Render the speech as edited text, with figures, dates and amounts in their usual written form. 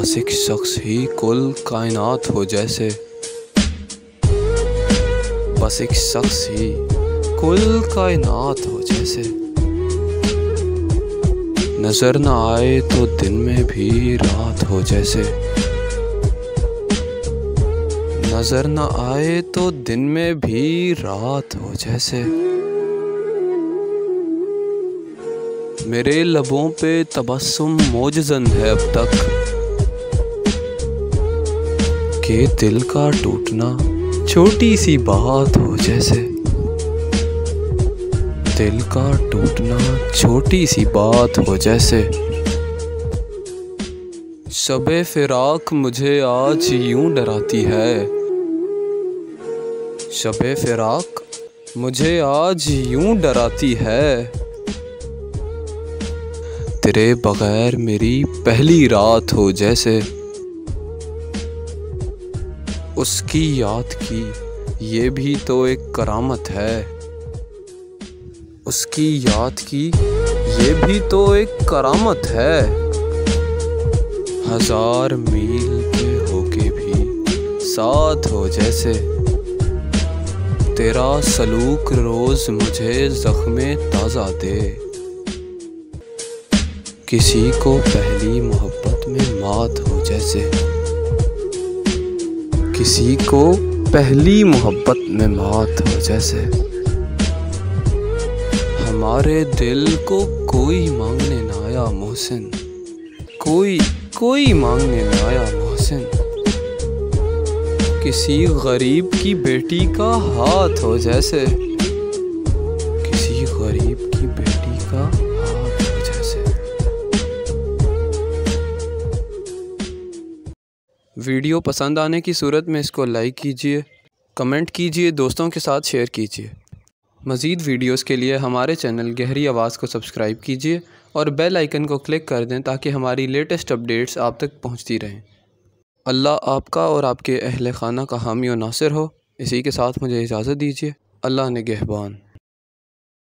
बस एक शख्स ही कुल कायनात हो जैसे, बस एक शख्स ही कुल कायनात हो जैसे। नजर न आए तो दिन में भी रात हो जैसे, नजर न आए तो दिन में भी रात हो जैसे। मेरे लबों पे तबस्सुम मोजज़न है अब तक, कि दिल का टूटना छोटी सी बात हो जैसे, दिल का टूटना छोटी सी बात हो जैसे। शबे फिराक मुझे आज यूं डराती है, शबे फिराक मुझे आज यूं डराती है। तेरे बगैर मेरी पहली रात हो जैसे, उसकी याद की ये भी तो एक करामत है, उसकी याद की ये भी तो एक करामत है। हजार मील के होके भी साथ हो जैसे, तेरा सलूक रोज मुझे ज़ख्मे ताज़ा दे। किसी को पहली मोहब्बत में मात हो जैसे, किसी को पहली मोहब्बत में मात हो जैसे। हमारे दिल को कोई मांगने ना आया मोहसिन, कोई मांगने ना आया मोहसिन। किसी गरीब की बेटी का हाथ हो जैसे, किसी गरीब की बेटी का हाथ हो जैसे। वीडियो पसंद आने की सूरत में इसको लाइक कीजिए, कमेंट कीजिए, दोस्तों के साथ शेयर कीजिए। मज़ीद वीडियोस के लिए हमारे चैनल गहरी आवाज़ को सब्सक्राइब कीजिए और बेल आइकन को क्लिक कर दें ताकि हमारी लेटेस्ट अपडेट्स आप तक पहुंचती रहें। अल्लाह आपका और आपके अहले खाना का हामी और नासिर हो। इसी के साथ मुझे इजाज़त दीजिए। अल्लाह निगहबान।